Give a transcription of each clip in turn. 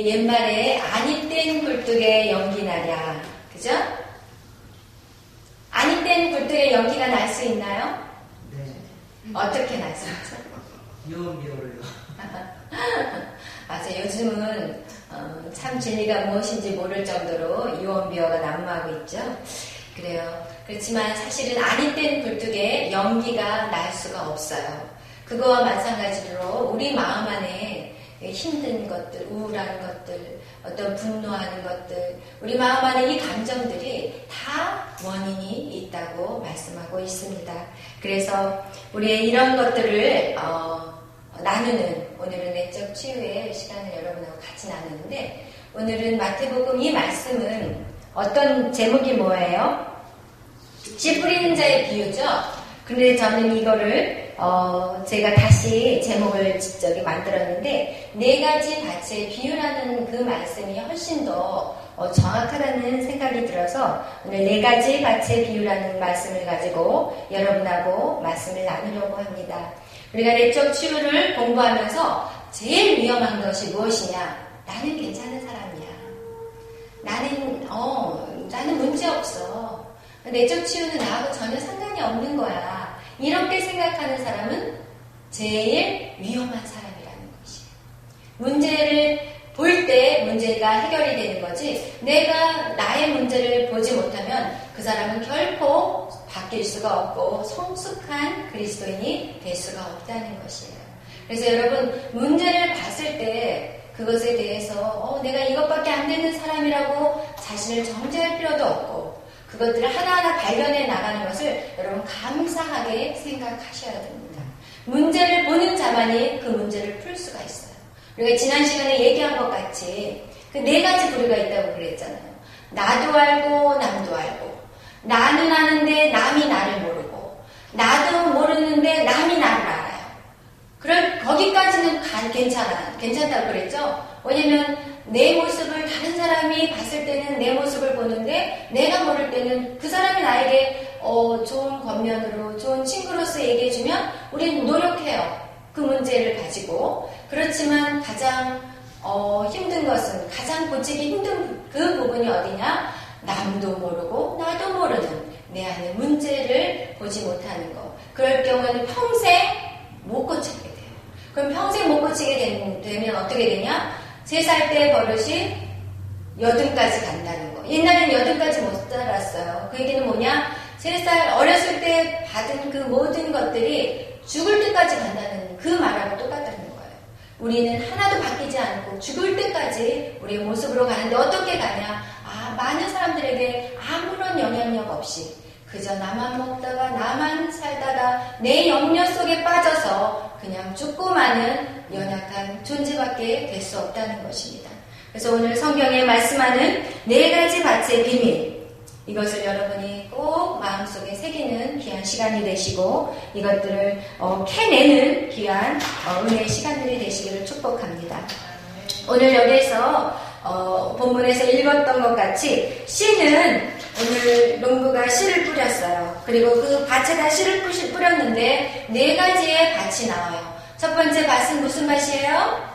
옛말에 아니 뗀 굴뚝에 연기 나랴. 그죠? 아니 뗀 굴뚝에 연기가 날 수 있나요? 네. 어떻게 날 수 있죠? 유언비어를요. 맞아, 요즘은 참 진리가 무엇인지 모를 정도로 유언비어가 난무하고 있죠. 그래요. 그렇지만 사실은 아니 뗀 굴뚝에 연기가 날 수가 없어요. 그거와 마찬가지로 우리 마음 안에 힘든 것들, 우울한 것들, 어떤 분노하는 것들, 우리 마음 안에 이 감정들이 다 원인이 있다고 말씀하고 있습니다. 그래서 우리의 이런 것들을 나누는, 오늘은 내적 치유의 시간을 여러분하고 같이 나누는데, 오늘은 마태복음 이 말씀은 어떤 제목이 뭐예요? 씨 뿌리는 자의 비유죠. 근데 저는 이거를 제가 다시 제목을 직접 만들었는데, 네 가지 밭의 비유라는 그 말씀이 훨씬 더 정확하다는 생각이 들어서 오늘 네 가지 밭의 비유라는 말씀을 가지고 여러분하고 말씀을 나누려고 합니다. 우리가 내적 치유를 공부하면서 제일 위험한 것이 무엇이냐? 나는 괜찮은 사람이야. 나는 문제 없어. 내적 치유는 나하고 전혀 상관이 없는 거야. 이렇게 생각하는 사람은 제일 위험한 사람이라는 것이에요. 문제를 볼 때 문제가 해결이 되는 거지, 내가 나의 문제를 보지 못하면 그 사람은 결코 바뀔 수가 없고 성숙한 그리스도인이 될 수가 없다는 것이에요. 그래서 여러분, 문제를 봤을 때 그것에 대해서 내가 이것밖에 안 되는 사람이라고 자신을 정죄할 필요도 없고, 그것들을 하나하나 발견해 나가는 것을 여러분 감사하게 생각하셔야 됩니다. 문제를 보는 자만이 그 문제를 풀 수가 있어요. 우리가 지난 시간에 얘기한 것 같이 그 네 가지 부류가 있다고 그랬잖아요. 나도 알고 남도 알고, 나는 아는데 남이 나를 모르고, 나도 모르는데 남이 나를 알아요. 거기까지는 괜찮다고 그랬죠. 왜냐면 내 모습을 다른 사람이 봤을 때는 내 모습을 보는데, 내가 모를 때는 그 사람이 나에게 좋은 겉면으로, 좋은 친구로서 얘기해주면 우리는 노력해요. 그 문제를 가지고. 그렇지만 가장 힘든 것은, 가장 고치기 힘든 그 부분이 어디냐? 남도 모르고 나도 모르는 내 안의 문제를 보지 못하는 것. 그럴 경우에는 평생 못 고치게 돼요. 그럼 평생 못 고치게 되면 어떻게 되냐? 3살 때 버릇이 80까지 간다는 거. 옛날에는 80까지 못 살았어요. 그 얘기는 뭐냐? 3살 어렸을 때 받은 그 모든 것들이 죽을 때까지 간다는 그 말하고 똑같다는 거예요. 우리는 하나도 바뀌지 않고 죽을 때까지 우리의 모습으로 가는데 어떻게 가냐? 많은 사람들에게 아무런 영향력 없이 그저 나만 먹다가 나만 살다가 내 영역 속에 빠져서 그냥 죽고 마는 연약한 존재밖에 될 수 없다는 것입니다. 그래서 오늘 성경에 말씀하는 네 가지 밭의 비밀, 이것을 여러분이 꼭 마음속에 새기는 귀한 시간이 되시고, 이것들을 캐내는 귀한 은혜의 시간들이 되시기를 축복합니다. 오늘 여기에서 본문에서 읽었던 것 같이 씨는, 오늘 농부가 씨를 뿌렸어요. 그리고 그 밭에다 씨를 뿌렸는데 네 가지의 밭이 나와요. 첫 번째 밭은 무슨 밭이에요?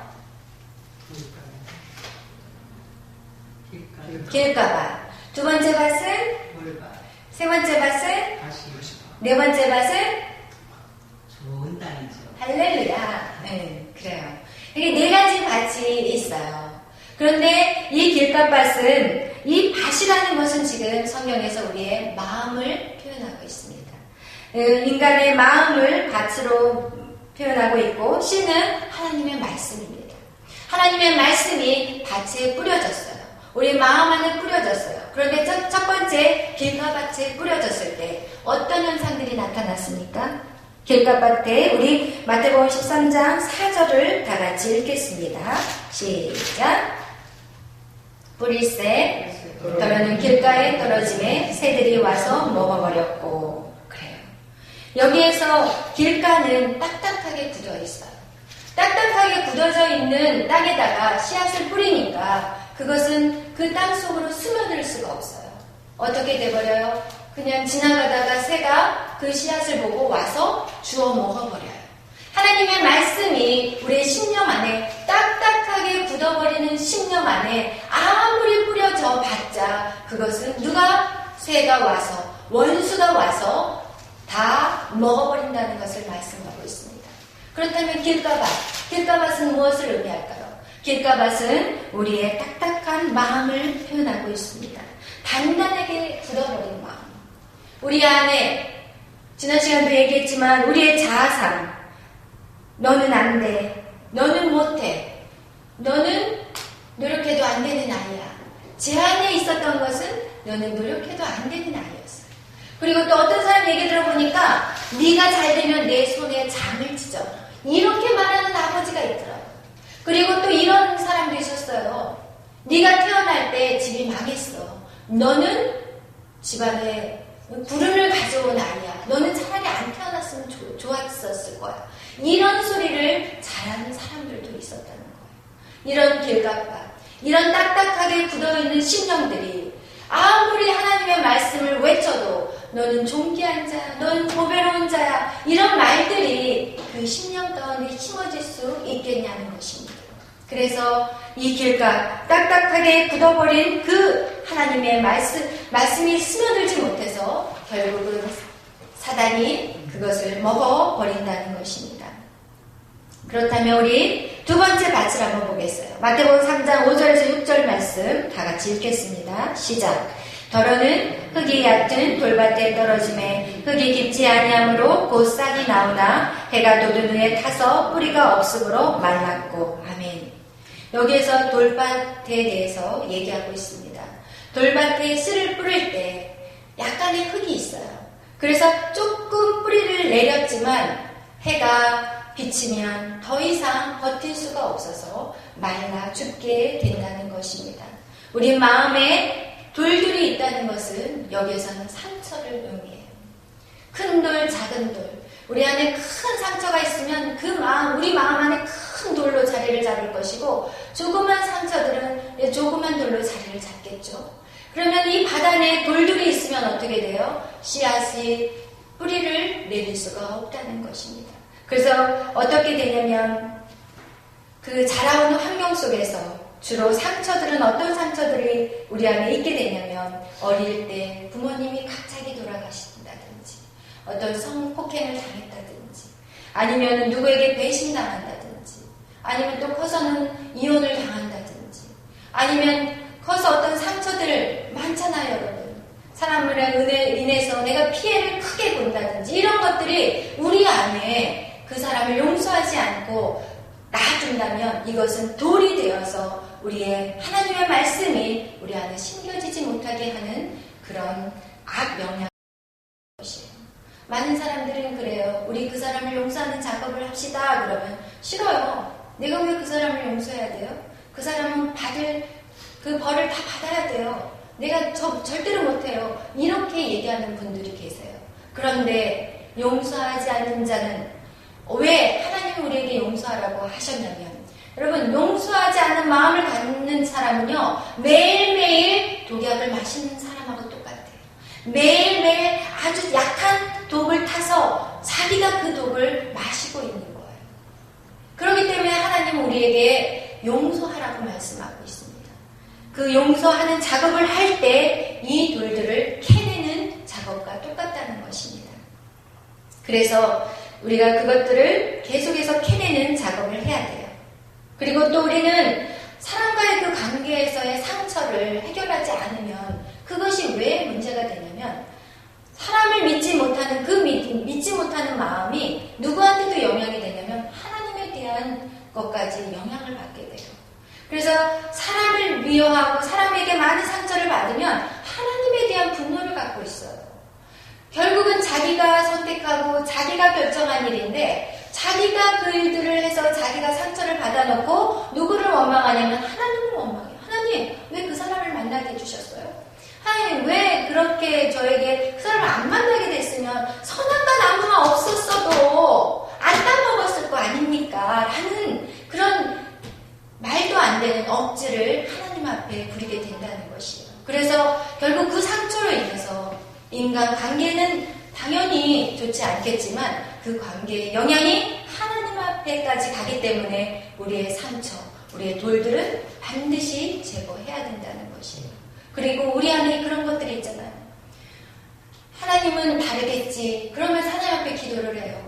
길가밭. 두 번째 밭은? 세 번째 밭은? 네 번째 밭은? 좋은 땅이죠. 할렐루야. 네, 그래요. 이게 네 가지 밭이 있어요. 그런데 이 길가밭은, 이 밭이라는 것은 지금 성경에서 우리의 마음을 표현하고 있습니다. 인간의 마음을 밭으로 표현하고 있고, 씨는 하나님의 말씀입니다. 하나님의 말씀이 밭에 뿌려졌어요. 우리 마음 안에 뿌려졌어요. 그런데 첫 번째 길가밭에 뿌려졌을 때 어떤 현상들이 나타났습니까? 길가밭에 우리 마태복음 13장 4절을 다 같이 읽겠습니다. 시작. 뿌리새 떨어는 길가에 떨어짐에 새들이 와서 먹어버렸고. 그래요. 여기에서 길가는 딱딱하게 굳어 있어요. 딱딱하게 굳어져 있는 땅에다가 씨앗을 뿌리니까 그것은 그 땅 속으로 스며들 수가 없어요. 어떻게 돼버려요? 그냥 지나가다가 새가 그 씨앗을 보고 와서 주워 먹어버려요. 하나님의 말씀이 우리의 심령 안에 딱딱하게 굳어버리는 심령 안에 아무리 뿌려져 봤자 그것은 누가 새가 와서 원수가 와서 다 먹어버린다는 것을 말씀하고 있습니다. 그렇다면 길가밭은 무엇을 의미할까요? 길가밭은 우리의 딱딱한 마음을 표현하고 있습니다. 단단하게 굳어버린 마음. 우리 안에 지난 시간도 얘기했지만 우리의 자아상, 너는 안 돼, 너는 못해, 너는 노력해도 안 되는 아이야. 제 안에 있었던 것은 너는 노력해도 안 되는 아이였어요. 그리고 또 어떤 사람 얘기 들어보니까 네가 잘 되면 내 손에 장을 찢어. 이렇게 말하는 아버지가 있더라고요. 그리고 또 이런 사람도 있었어요. 네가 태어날 때 집이 망했어. 너는 집안에 부름을 가져온 아이야. 너는 차라리 안 태어났으면 좋았었을 거야. 이런 소리를 잘하는 사람들도 있었다는 거예요. 이런 길가밭, 이런 딱딱하게 굳어있는 심령들이 아무리 하나님의 말씀을 외쳐도 너는 존귀한 자야, 너는 보배로운 자야, 이런 말들이 그 심령 가운데 심어질 수 있겠냐는 것입니다. 그래서 이 길가 딱딱하게 굳어버린 그 하나님의 말씀이 스며들지 못해서 결국은 사단이 그것을 먹어버린다는 것입니다. 그렇다면 우리 두 번째 밭을 한번 보겠어요. 마태복음 3장 5절에서 6절 말씀 다 같이 읽겠습니다. 시작. 더러는 흙이 얕은 돌밭에 떨어짐에 흙이 깊지 아니하므로 곧 싹이 나오나 해가 돋은 후에 타서 뿌리가 없으므로 말랐고. 아멘. 여기에서 돌밭에 대해서 얘기하고 있습니다. 돌밭에 씨를 뿌릴 때 약간의 흙이 있어요. 그래서 조금 뿌리를 내렸지만 해가 비치면 더 이상 버틸 수가 없어서 말라 죽게 된다는 것입니다. 우리 마음에 돌들이 있다는 것은 여기에서는 상처를 의미해요. 큰 돌, 작은 돌. 우리 안에 큰 상처가 있으면 우리 마음 안에 큰 돌로 자리를 잡을 것이고 조그만 상처들은 조그만 돌로 자리를 잡겠죠. 그러면 이 바닥에 돌들이 있으면 어떻게 돼요? 씨앗이 뿌리를 내릴 수가 없다는 것입니다. 그래서 어떻게 되냐면 그 자라오는 환경 속에서 주로 상처들은 어떤 상처들이 우리 안에 있게 되냐면 어릴 때 부모님이 갑자기 돌아가신다든지 어떤 성폭행을 당했다든지 아니면 누구에게 배신당한다든지 아니면 또 커서는 이혼을 당한다든지 아니면 커서 어떤 상처들 많잖아요, 여러분. 사람을 인해서 내가 피해를 크게 본다든지 이런 것들이 우리 안에 그 사람을 용서하지 않고 놔둔다면 이것은 돌이 되어서 우리의 하나님의 말씀이 우리 안에 심겨지지 못하게 하는 그런 악영향 것이에요. 많은 사람들은 그래요. 우리 그 사람을 용서하는 작업을 합시다. 그러면 싫어요. 내가 왜 그 사람을 용서해야 돼요? 그 사람은 받을 그 벌을 다 받아야 돼요. 내가 절대로 못해요. 이렇게 얘기하는 분들이 계세요. 그런데 용서하지 않는 자는 왜 하나님이 우리에게 용서하라고 하셨냐면 여러분 용서하지 않는 마음을 갖는 사람은요 매일매일 독약을 마시는 사람하고 똑같아요. 매일매일 아주 약한 독을 타서 자기가 그 독을 마시고 있는 거예요. 그렇기 때문에 하나님은 우리에게 용서하라고 말씀하고 있습니다. 그 용서하는 작업을 할 때 이 돌들을 캐내는 작업과 똑같다는 것입니다. 그래서 우리가 그것들을 계속해서 캐내는 작업을 해야 돼요. 그리고 또 우리는 사람과의 그 관계에서의 상처를 해결하지 않으면 그것이 왜 문제가 되냐면 사람을 믿지 못하는 믿지 못하는 마음이 누구한테도 영향이 되냐면 하나님에 대한 것까지 영향을 받게 돼요. 그래서 사람을 미워하고 사람에게 많은 상처를 받으면 하나님에 대한 분노를 갖고 있어요. 결국은 자기가 선택하고 자기가 결정한 일인데 자기가 그 일들을 해서 자기가 상처를 받아놓고 누구를 원망하냐면 하나님을 원망해요. 하나님 왜 그 사람을 만나게 해주셨어요? 하나님 왜 그렇게 저에게 그 사람을 안 만나게 됐으면 선악과 나무가 없었어도 안 따먹었을 거 아닙니까? 라는 그런 말도 안 되는 억지를 하나님 앞에 부리게 된다는 것이에요. 그래서 결국 그 상처로 인해서 인간 관계는 당연히 좋지 않겠지만 그 관계의 영향이 하나님 앞에까지 가기 때문에 우리의 상처, 우리의 돌들은 반드시 제거해야 된다는 것이에요. 그리고 우리 안에 그런 것들이 있잖아요. 하나님은 다르겠지. 그러면서 하나님 앞에 기도를 해요.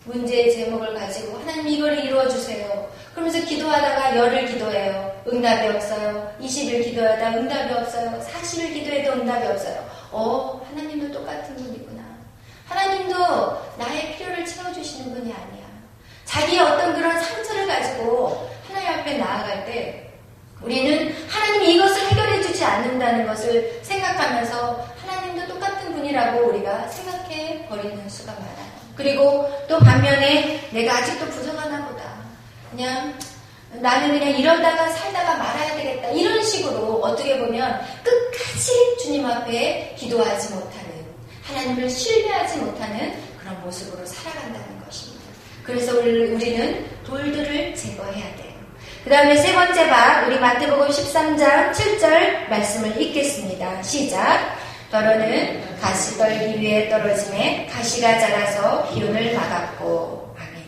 문제의 제목을 가지고 하나님 이걸 이루어주세요. 그러면서 기도하다가 열흘 기도해요. 응답이 없어요. 20일 기도하다 응답이 없어요. 40일 기도해도 응답이 없어요. 하나님도 똑같은 분이구나. 하나님도 나의 필요를 채워주시는 분이 아니야. 자기의 어떤 그런 상처를 가지고 하나님 앞에 나아갈 때 우리는 하나님이 이것을 해결해 주지 않는다는 것을 생각하면서 하나님도 똑같은 분이라고 우리가 생각해 버리는 수가 많아요. 그리고 또 반면에 내가 아직도 부족하나 보다. 그냥 나는 그냥 이러다가 살다가 말아야 되겠다. 이런 식으로 어떻게 보면 끝까지 주님 앞에 기도하지 못하는, 하나님을 신뢰하지 못하는 그런 모습으로 살아간다는 것입니다. 그래서 우리는 돌들을 제거해야 돼요. 그 다음에 세 번째 박, 우리 마태복음 13장 7절 말씀을 읽겠습니다. 시작. 더러는 가시떨기 위에 떨어짐에 가시가 자라서 기운을 막았고. 아멘.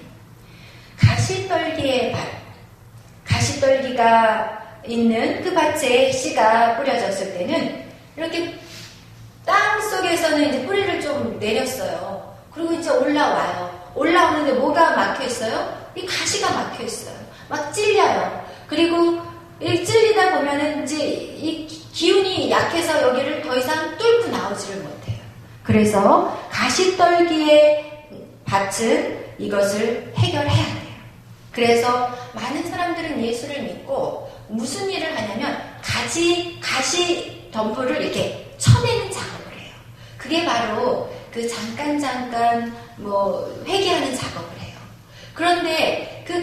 가시떨기의 밭. 가시떨기가 있는 그 밭에 씨가 뿌려졌을 때는 이렇게 땅 속에서는 이제 뿌리를 좀 내렸어요. 그리고 이제 올라와요. 올라오는데 뭐가 막혀 있어요? 이 가시가 막혀 있어요. 막 찔려요. 그리고 이 찔리다 보면은 이제 이 기운이 약해서 여기를 더 이상 뚫고 나오지를 못해요. 그래서 가시떨기의 밭은 이것을 해결해야 돼요. 그래서 많은 사람들은 예수를 믿고 무슨 일을 하냐면 가시 덤불을 이렇게 쳐내는 작업을 해요. 그게 바로 그 잠깐 회개하는 작업을 해요. 그런데 그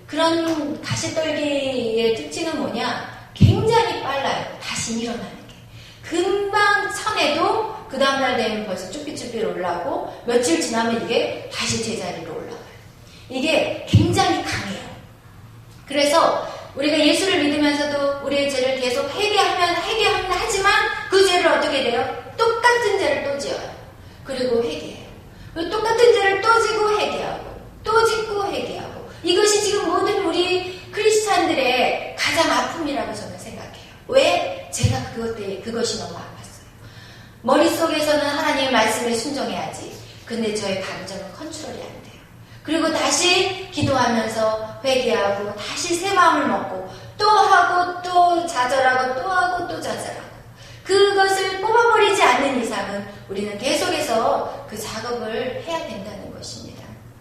그런 가시떨기의 특징은 뭐냐? 굉장히 빨라요. 다시 일어나는 게. 금방 쳐내도 그 다음날 되면 벌써 쭈삣쭈삣 올라오고 며칠 지나면 이게 다시 제자리로 올라와요. 이게 굉장히 강해요. 그래서 우리가 예수를 믿으면서도 우리의 죄를 계속 하지만 그 죄를 어떻게 돼요? 똑같은 죄를 또 지어요. 그리고 회개해요. 그리고 똑같은 죄를 또 지고 회개하고 또 짓고 회개하고. 이것이 지금 모든 우리 크리스찬들의 가장 아픔이라고 저는 생각해요. 왜? 제가 그것이 너무 아팠어요. 머릿속에서는 하나님의 말씀에 순종해야지. 근데 저의 감정은 컨트롤이 안 돼요. 그리고 다시 기도하면서 회개하고 다시 새 마음을 먹고 또 하고 또 좌절하고 또 하고 또 좌절하고. 그것을 뽑아버리지 않는 이상은 우리는 계속해서 그 작업을 해야 된다는 것입니다.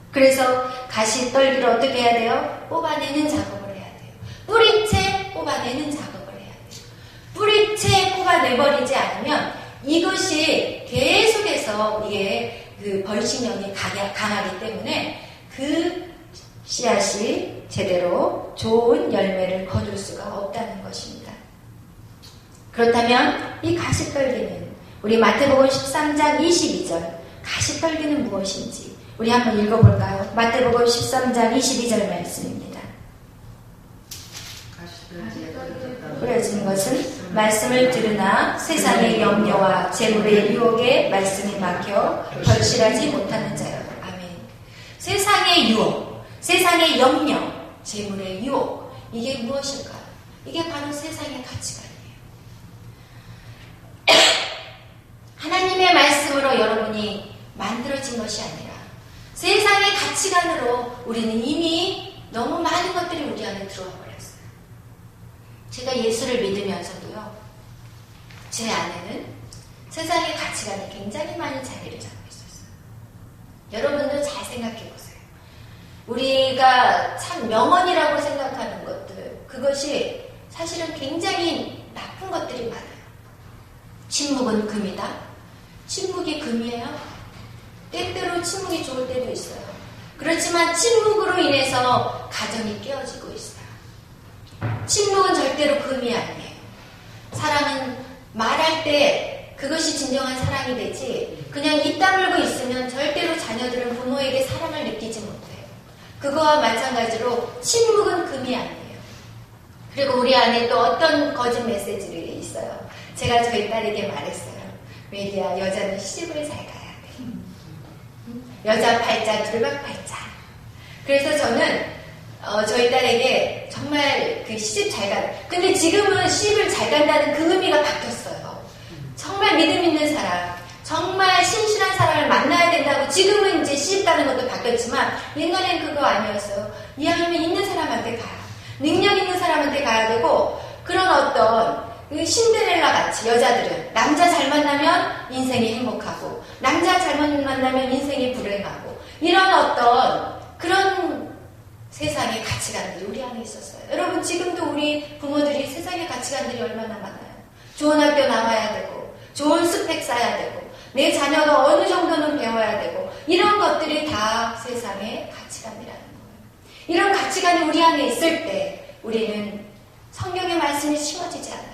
그래서 가시떨기를 어떻게 해야 돼요? 뽑아내는 작업을 해야 돼요. 뿌리채 뽑아내는 작업을 해야 돼요. 뿌리채 뽑아내버리지 않으면 이것이 계속해서 이게 그 벌식력이 강하기 때문에 그 씨앗이 제대로 좋은 열매를 거둘 수가 없다는 것입니다. 그렇다면 이 가시떨기는 우리 마태복음 13장 22절 가시떨기는 무엇인지 우리 한번 읽어볼까요? 마태복음 13장 22절 말씀입니다. 뿌려진 것은 말씀을 들으나 세상의 염려와 재물의 유혹에 말씀이 막혀 결실하지 못하는 자요. 아멘. 세상의 유혹, 세상의 염려, 재물의 유혹, 이게 무엇일까요? 이게 바로 세상의 가치관이에요. 하나님의 말씀으로 여러분이 만들어진 것이 아니라 세상의 가치관으로 우리는 이미 너무 많은 것들이 우리 안에 들어와 버렸어요. 제가 예수를 믿으면서도요, 제 안에는 세상의 가치관이 굉장히 많이 자리를 잡고 있었어요. 여러분도 잘 생각해 보세요. 우리가 참 명언이라고 생각하는 것들, 그것이 사실은 굉장히 나쁜 것들이 많아요. 침묵은 금이다. 침묵이 금이에요? 때때로 침묵이 좋을 때도 있어요. 그렇지만 침묵으로 인해서 가정이 깨어지고 있어요. 침묵은 절대로 금이 아니에요. 사랑은 말할 때 그것이 진정한 사랑이 되지, 그냥 입 다물고 있으면 절대로 자녀들은 부모에게 사랑을 느끼지 못해요. 그거와 마찬가지로 침묵은 금이 아니에요. 그리고 우리 안에 또 어떤 거짓 메시지들이 있어요. 제가 저희 딸에게 말했어요. 메디야, 여자는 시집을 잘 가야 돼. 여자 팔자, 둘박 팔자. 그래서 저는 저희 딸에게 정말 그 시집 잘 간. 근데 지금은 시집을 잘 간다는 그 의미가 바뀌었어요. 정말 믿음 있는 사람, 정말 신실한 사람을 만나야 된다고 지금은 이제 시집 가는 것도 바뀌었지만 옛날엔 그거 아니었어요. 이왕이면 있는 사람한테 가야. 능력 있는 사람한테 가야 되고 그런 어떤 그 신데렐라 같이 여자들은 남자 잘 만나면 인생이 행복하고 남자 잘못 만나면 인생이 불행하고 이런 어떤 그런 세상의 가치관들이 우리 안에 있었어요. 여러분 지금도 우리 부모들이 세상의 가치관들이 얼마나 많아요. 좋은 학교 나와야 되고 좋은 스펙 쌓아야 되고 내 자녀가 어느 정도는 배워야 되고 이런 것들이 다 세상의 가치관이라는 거예요. 이런 가치관이 우리 안에 있을 때 우리는 성경의 말씀이 심어지지 않아요.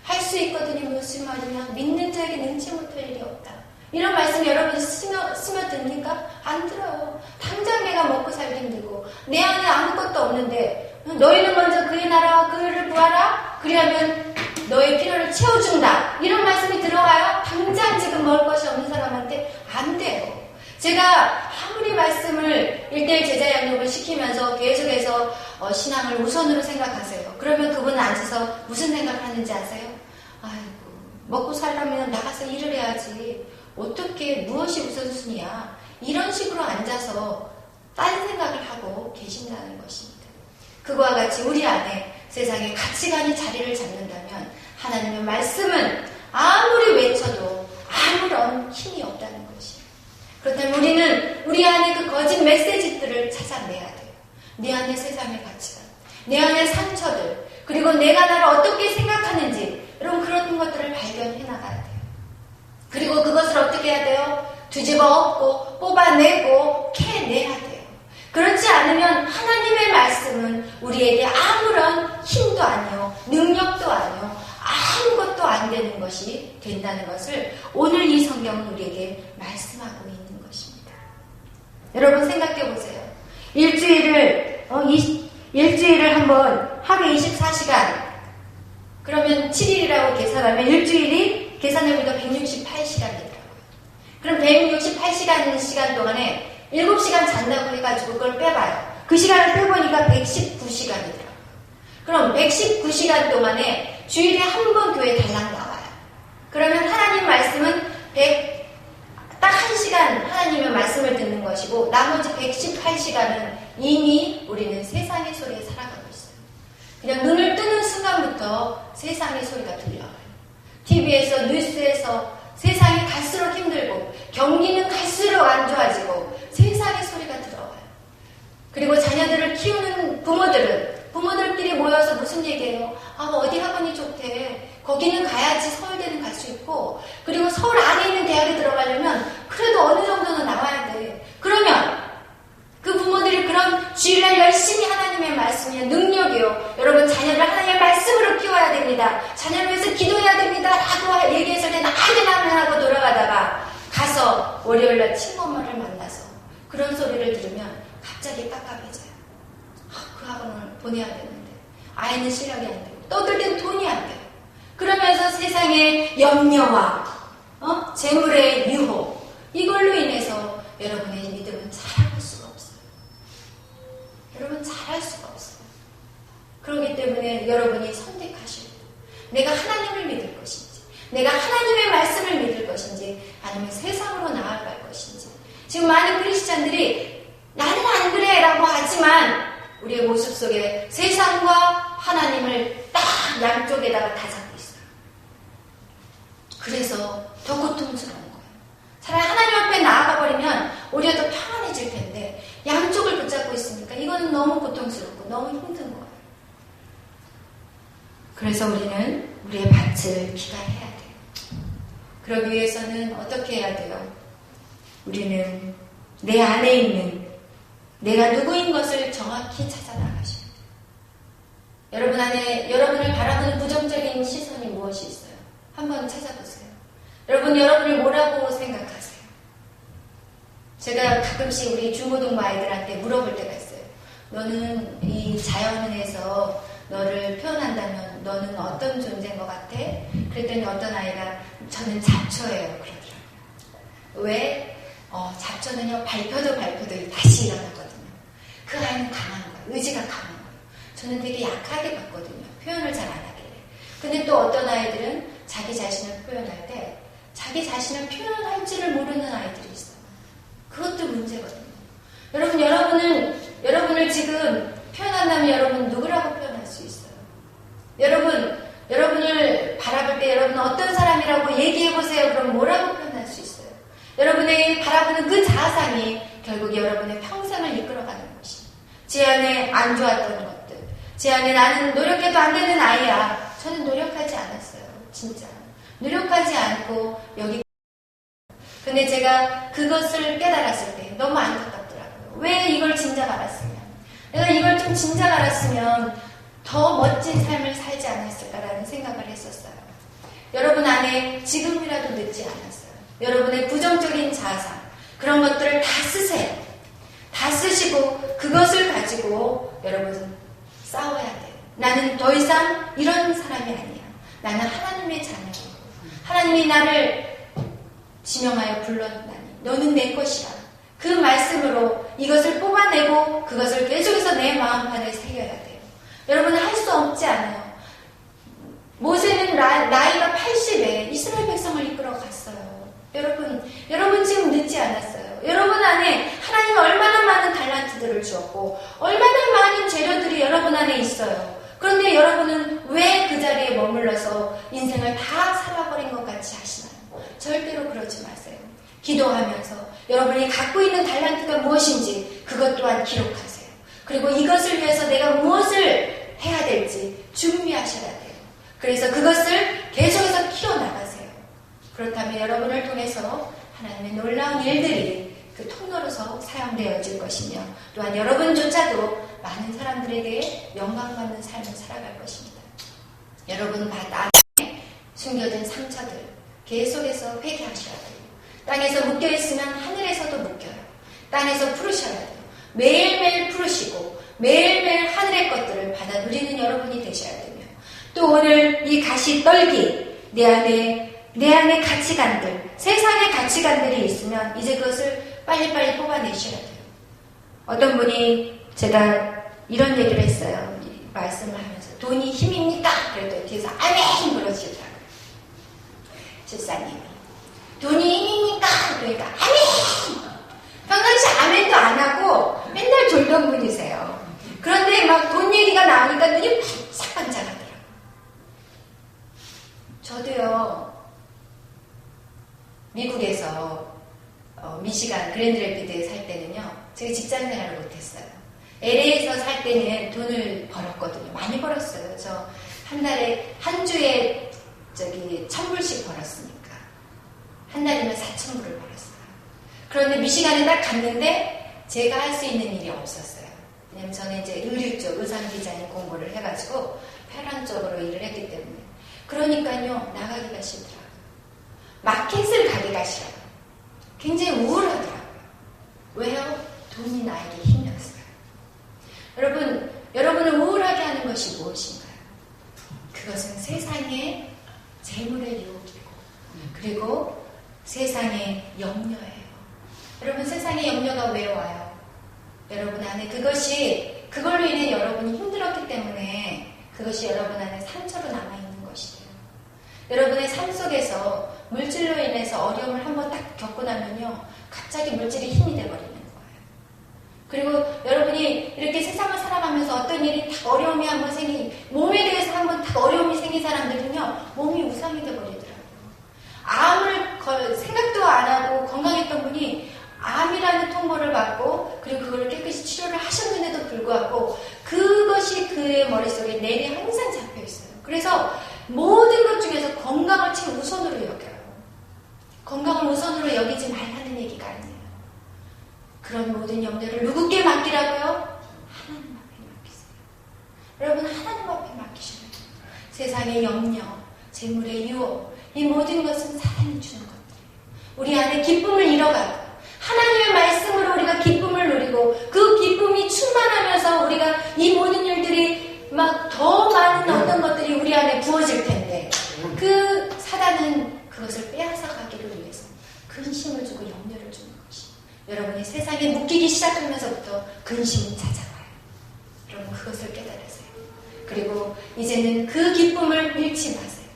할 수 있거든요. 무슨 말이냐. 믿는 자에게 능치 못할 일이 없다. 이런 말씀 여러분 스며듭니까? 안 들어요. 당장 내가 먹고 살기 힘들고 내 안에 아무것도 없는데 너희는 먼저 그의 나라와 그를 구하라. 그리하면 너의 필요를 채워준다. 이런 말씀이 들어가요? 당장 지금 먹을 것이 없는 사람한테 안 돼요. 제가 아무리 말씀을 1:1 제자 양육을 시키면서 계속해서 신앙을 우선으로 생각하세요. 그러면 그분은 앉아서 무슨 생각을 하는지 아세요? 아이고 먹고 살려면 나가서 일을 해야지. 어떻게 무엇이 우선순위야. 이런 식으로 앉아서 딴 생각을 하고 계신다는 것입니다. 그와 같이 우리 안에 세상의 가치관이 자리를 잡는다면 하나님의 말씀은 아무리 외쳐도 아무런 힘이 없다는 것이에요. 그렇다면 우리는 우리 안에 그 거짓 메시지들을 찾아내야 돼요. 내 안에 세상의 가치관, 내 안에 상처들, 그리고 내가 나를 어떻게 생각하는지 여러분 그런 것들을 발견해 나가야 돼요. 그리고 그것을 어떻게 해야 돼요? 뒤집어 엎고 뽑아내고 캐내야 돼요. 그렇지 않으면 하나님의 말씀은 우리에게 아무런 힘도 아니요 능력도 아니요 아무것도 안 되는 것이 된다는 것을 오늘 이 성경은 우리에게 말씀하고 있는 것입니다. 여러분 생각해 보세요. 일주일을 한번 하루에 24시간 그러면 7일이라고 계산하면 일주일이 계산해보니까 168시간이더라고요. 그럼 168시간 시간 동안에 7시간 잔다고 해가지고 그걸 빼봐요. 그 시간을 빼보니까 119시간이더라고요. 그럼 119시간 동안에 주일에 한 번 교회 달랑 나와요. 그러면 하나님 말씀은 딱 1시간 하나님의 말씀을 듣는 것이고 나머지 118시간은 이미 우리는 세상의 소리에 살아가고 있어요. 그냥 눈을 뜨는 순간부터 세상의 소리가 들려와요. TV에서 뉴스에서 세상이 갈수록 힘들고 경기는 갈수록 안 좋아지고 세상의 소리가 들어와요. 그리고 자녀들을 키우는 부모들끼리 모여서 무슨 얘기해요? 어디 학원이 좋대. 거기는 가야지 서울대는 갈 수 있고 그리고 서울 안에 있는 대학에 들어가려면 그래도 어느 정도는 나와야 돼. 그러면 그 부모들이 그런 주일날 열심히 하나님의 말씀이요 능력이요 여러분 자녀를 하나님의 말씀으로 키워야 됩니다. 자녀를 위해서 기도해야 됩니다 라고 얘기했을 때 나게나면 하고 돌아가다가 가서 월요일날 친구엄마를 만나서 그런 소리를 들으면 갑자기 깝깝해져요. 그 학원을 보내야 되는데 아이는 실력이 안 되고 떠들 땐 돈이 안 돼요. 그러면서 세상의 염려와 재물의 유혹 이걸로 인해서 여러분의 믿음은 자랄 수가 없어요. 여러분 자랄 수가 없어요. 그렇기 때문에 여러분이 선택하셔야 돼요. 내가 하나님을 믿을 것인지 내가 하나님의 말씀을 믿을 것인지 아니면 세상으로 나아갈 것인지. 지금 많은 크리스찬들이 나는 안 그래 라고 하지만 우리의 모습 속에 세상과 하나님을 딱 양쪽에다가 다 잡고 있어요. 그래서 더 고통스러운 거예요. 차라리 하나님 앞에 나아가 버리면 오히려 더 평안해질 텐데 양쪽을 붙잡고 있으니까 이건 너무 고통스럽고 너무 힘든 거예요. 그래서 우리는 우리의 밭을 기갈해야 돼요. 그러기 위해서는 어떻게 해야 돼요? 우리는 내 안에 있는 내가 누구인 것을 정확히 찾아 나가셔야 돼요. 여러분 안에 여러분을 바라보는 부정적인 시선이 무엇이 있어요? 한번 찾아보세요. 여러분을 뭐라고 생각하세요? 제가 가끔씩 우리 중고등부 아이들한테 물어볼 때가 있어요. 너는 이 자연에서 너를 표현한다면 너는 어떤 존재인 것 같아? 그랬더니 어떤 아이가 저는 잡초예요 그러더라고요. 왜? 잡초는요 발표도 다시 일어나거든요. 그 아이는 강한 거예요. 의지가 강한 거예요. 저는 되게 약하게 봤거든요. 표현을 잘 안 하길래. 근데 또 어떤 아이들은 자기 자신을 표현할 때 자기 자신을 표현할 줄을 모르는 아이들이 있어요. 그것도 문제거든요. 여러분을 지금 표현한다면 여러분 누구라고 표현할 수 있어요? 여러분을 바라볼 때 여러분은 어떤 사람이라고 얘기해보세요. 그럼 뭐라고 표현할 수 있어요? 여러분의 바라보는 그 자아상이 결국 여러분의 평생을 이끌어가는 것이. 제 안에 안 좋았던 것들. 제 안에 나는 노력해도 안 되는 아이야. 저는 노력하지 않았어요. 진짜. 노력하지 않고 여기. 근데 제가 그것을 깨달았을 때 너무 안타깝더라고요. 왜 이걸 진작 알았으면. 내가 이걸 좀 진작 알았으면 더 멋진 삶을 살지 않았을까라는 생각을 했었어요. 여러분 안에 지금이라도 늦지 않았어요. 여러분의 부정적인 자아상, 그런 것들을 다 쓰세요. 다 쓰시고 그것을 가지고 여러분 싸워야 돼요. 나는 더 이상 이런 사람이 아니야. 나는 하나님의 자녀이고 하나님이 나를 지명하여 불렀나니 너는 내 것이라. 그 말씀으로 이것을 뽑아내고 그것을 계속해서 내 마음판에 새겨야 돼요. 여러분은 할 수 없지 않아요. 모세는 나이가 80에 이스라엘 백성을 이끌어 갔어요. 여러분 지금 늦지 않았어요. 여러분 안에 하나님은 얼마나 많은 달란트들을 주었고 얼마나 많은 재료들이 여러분 안에 있어요. 그런데 여러분은 왜 그 자리에 머물러서 인생을 다 살아버린 것 같이 하시나요? 절대로 그러지 마세요. 기도하면서 여러분이 갖고 있는 달란트가 무엇인지 그것 또한 기록하세요. 그리고 이것을 위해서 내가 무엇을 해야 될지 준비하셔야 돼요. 그래서 그것을 계속해서 키워나가세요. 그렇다면 여러분을 통해서 하나님의 놀라운 일들이 그 통로로서 사용되어질 것이며 또한 여러분조차도 많은 사람들에게 영광받는 삶을 살아갈 것입니다. 여러분 안에 숨겨진 상처들 계속해서 회개하셔야 돼요. 땅에서 묶여있으면 하늘에서도 묶여요. 땅에서 풀으셔야 돼요. 매일매일 풀으시고 매일매일 하늘의 것들을 받아 누리는 여러분이 되셔야 되며 또 오늘 이 가시떨기 내 안에 가치관들 세상의 가치관들이 있으면 이제 그것을 빨리빨리 뽑아내셔야 돼요. 어떤 분이 제가 이런 얘기를 했어요. 말씀을 하면서 돈이 힘입니까? 그랬더니 뒤에서 아멘! 그러시더라고요. 집사님이 돈이 힘입니까? 그러니까 아멘! 평상시 아멘도 안 하고 맨날 졸던 분이세요. 그런데 막 돈 얘기가 나오니까 눈이 바싹 반짝하더라고요. 저도요 미국에서 미시간 그랜드래피드에 살 때는요 제가 직장 생활을 못했어요. LA에서 살 때는 돈을 벌었거든요. 많이 벌었어요. 저 한 달에 한 주에 1,000불씩 벌었으니까 한 달이면 4,000불을 벌었어요. 그런데 미시간에 딱 갔는데 제가 할 수 있는 일이 없었어요. 왜냐면 저는 이제 의류 쪽 의상 디자인 공부를 해가지고 패런 쪽으로 일을 했기 때문에 그러니까요 나가기가 싫더라고요. 마켓을 가기가 싫어요. 굉장히 우울하더라고요. 왜요? 돈이 나에게 힘이었어요. 여러분을 우울하게 하는 것이 무엇인가요? 그것은 세상의 재물의 유혹이고 그리고 세상의 염려예요. 여러분 세상의 염려가 왜 와요? 여러분 안에 그걸로 인해 여러분이 힘들었기 때문에 그것이 여러분 안에 상처로 남아있는 것이에요. 여러분의 삶 속에서 물질로 인해서 어려움을 한번 딱 겪고 나면요 갑자기 물질이 힘이 돼버리는 거예요. 그리고 여러분이 이렇게 세상을 살아가면서 어떤 일이 딱 어려움이 한번 몸에 대해서 한번 딱 어려움이 생긴 사람들은요 몸이 우상이 돼버리더라고요. 암을 생각도 안 하고 건강했던 분이 암이라는 통보를 받고 그리고 그걸 깨끗이 치료를 하셨는데도 불구하고 그것이 그의 머릿속에 내리 항상 잡혀있어요. 그래서 모든 것 중에서 건강을 최우선으로 여겨요. 건강을 우선으로 여기지 말라는 얘기가 아니에요. 그런 모든 염려를 누구께 맡기라고요? 하나님 앞에 맡기세요. 여러분 하나님 앞에 맡기셔야 돼요. 세상의 염려, 재물의 유혹 이 모든 것은 사단이 주는 것들이에요. 우리 안에 기쁨을 잃어가고 하나님의 말씀으로 우리가 기쁨을 누리고 그 기쁨이 충만하면서 우리가 이 모든 일들이 막 더 많은 어떤 것들이 우리 안에 부어질 텐데 그 사단은 그것을 빼앗아 가기를 위해서 근심을 주고 염려를 주는 것이 여러분이 세상에 묶이기 시작하면서부터 근심이 찾아와요. 여러분 그것을 깨달으세요. 그리고 이제는 그 기쁨을 잃지 마세요.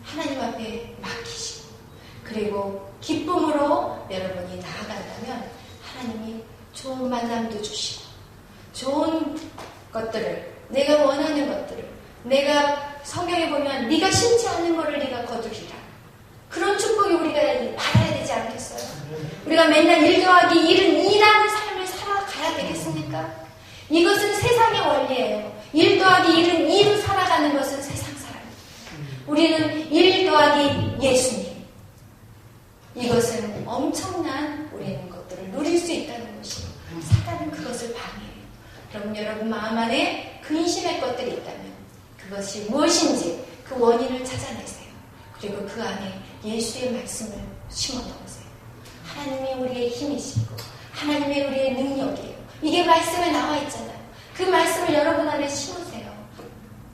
하나님 앞에 맡기시고 그리고 기쁨으로 여러분이 나아간다면 하나님이 좋은 만남도 주시고 좋은 것들을 내가 원하는 것들을 내가 성경에 보면 네가 심지 않은 것을 네가 거두리라. 그런 축복이 우리가 받아야 되지 않겠어요? 우리가 맨날 1 더하기 1은 2라는 삶을 살아가야 되겠습니까? 이것은 세상의 원리예요. 1 더하기 1은 2로 살아가는 것은 세상 사람이에요. 우리는 1 더하기 예수님. 이것은 엄청난 우리는 것들을 누릴 수 있다는 것이고 사단은 그것을 방해해요. 그럼 여러분 마음 안에 근심의 것들이 있다면 그것이 무엇인지 그 원인을 찾아내세요. 그리고 그 안에 예수의 말씀을 심어 넣으세요. 하나님이 우리의 힘이시고 하나님이 우리의 능력이에요. 이게 말씀에 나와 있잖아요. 그 말씀을 여러분 안에 심으세요.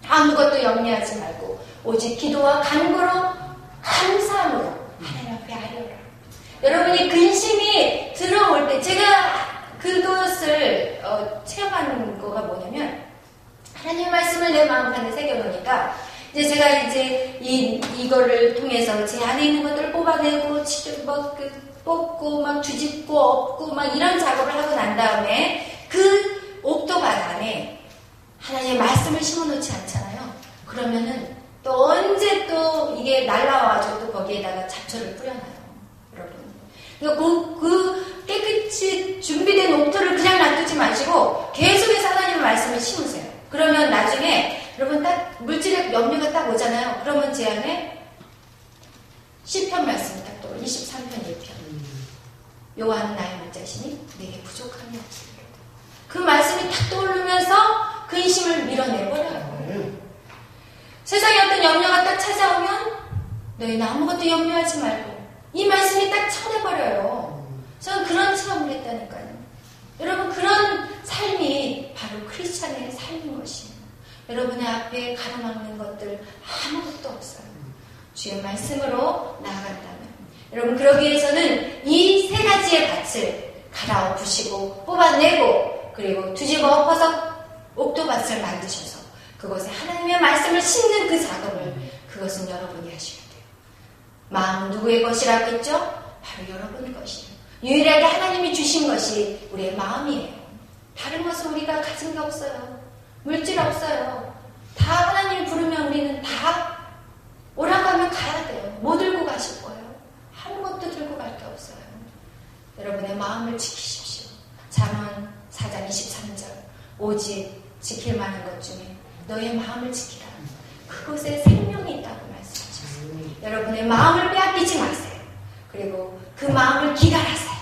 아무것도 염려하지 말고 오직 기도와 간구로 감사함으로 하나님 앞에 아뢰어라. 여러분이 근심이 들어올 때 제가 그것을 체험하는 거가 뭐냐면 하나님의 말씀을 내 마음판에 새겨놓으니까 이제 제가 이거를 통해서 제 안에 있는 것들을 뽑아내고 뽑고 막 뒤집고 엎고 막 이런 작업을 하고 난 다음에 그 옥토밭 안에 하나님의 말씀을 심어놓지 않잖아요. 그러면은 또 언제 또 이게 날라와서 또 거기에다가 잡초를 뿌려놔요. 여러분. 그 깨끗이 준비된 옥토를 그냥 놔두지 마시고 계속해서 하나님의 말씀을 심으세요. 그러면 나중에 여러분 딱 물질의 염려가 딱 오잖아요. 그러면 제 안에 시편 말씀이 딱 떠올려. 23편 1편. 여호와는 나의 목자시니 내게 부족함이 없으리로다. 그 말씀이 딱 떠오르면서 근심을 밀어내버려요. 세상에 어떤 염려가 딱 찾아오면 너희는 아무것도 염려하지 말고 이 말씀이 딱 쳐내버려요. 저는 그런 체험을 했다니까요. 여러분 그런 삶이 바로 크리스찬의 삶인 것이에요. 여러분의 앞에 가로막는 것들 아무것도 없어요. 주의 말씀으로 나아간다면 여러분 그러기 위해서는 이 3가지의 밭을 갈아엎으시고 뽑아내고 그리고 뒤집어 엎어서 옥토밭을 만드셔서 그곳에 하나님의 말씀을 심는 그 작업을 그것은 여러분이 하셔야 돼요. 마음 누구의 것이라겠죠? 바로 여러분의 것이에요. 유일하게 하나님이 주신 것이 우리의 마음이에요. 다른 것은 우리가 가진 게 없어요. 물질 없어요. 다 하나님 부르면 우리는 다 오라고 하면 가야 돼요. 뭐 들고 가실 거예요? 아무것도 들고 갈 게 없어요. 여러분의 마음을 지키십시오. 잠언 4장 23절 오직 지킬 만한 것 중에 너의 마음을 지키라. 그곳에 생명이 있다고 말씀하셨어요. 여러분의 마음을 빼앗기지 마세요. 그리고 그 마음을 기갈하세요.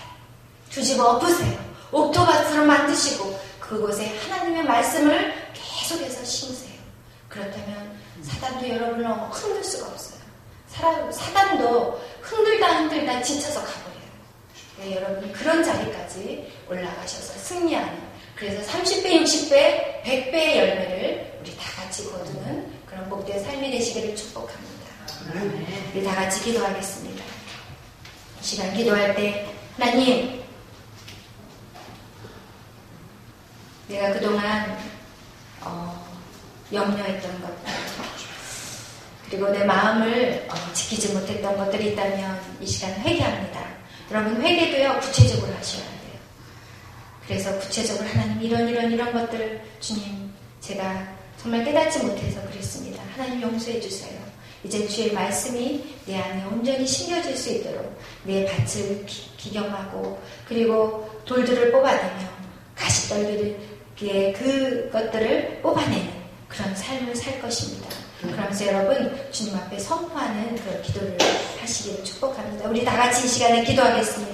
뒤집어 엎으세요. 옥토밭으로 만드시고 그곳에 하나님의 말씀을 계속해서 심으세요. 그렇다면 사단도 여러분을 흔들 수가 없어요. 사단도 흔들다 지쳐서 가버려요. 네, 여러분 그런 자리까지 올라가셔서 승리하는 그래서 30배, 60배, 100배의 열매를 우리 다 같이 거두는 그런 복된 삶이 되시기를 축복합니다. 우리 다 같이 기도하겠습니다. 이 시간 기도할 때 하나님 내가 그동안 염려했던 것들 그리고 내 마음을 지키지 못했던 것들이 있다면 이 시간 회개합니다. 여러분 회개도요 구체적으로 하셔야 돼요. 그래서 구체적으로 하나님 이런 것들을 주님 제가 정말 깨닫지 못해서 그랬습니다. 하나님 용서해 주세요. 이제 주의 말씀이 내 안에 온전히 심겨질 수 있도록 내 밭을 기경하고 그리고 돌들을 뽑아내며 가시떨기에 그것들을 뽑아내는 그런 삶을 살 것입니다. 그러면서 여러분 주님 앞에 선포하는 그런 기도를 하시기를 축복합니다. 우리 다 같이 이 시간에 기도하겠습니다.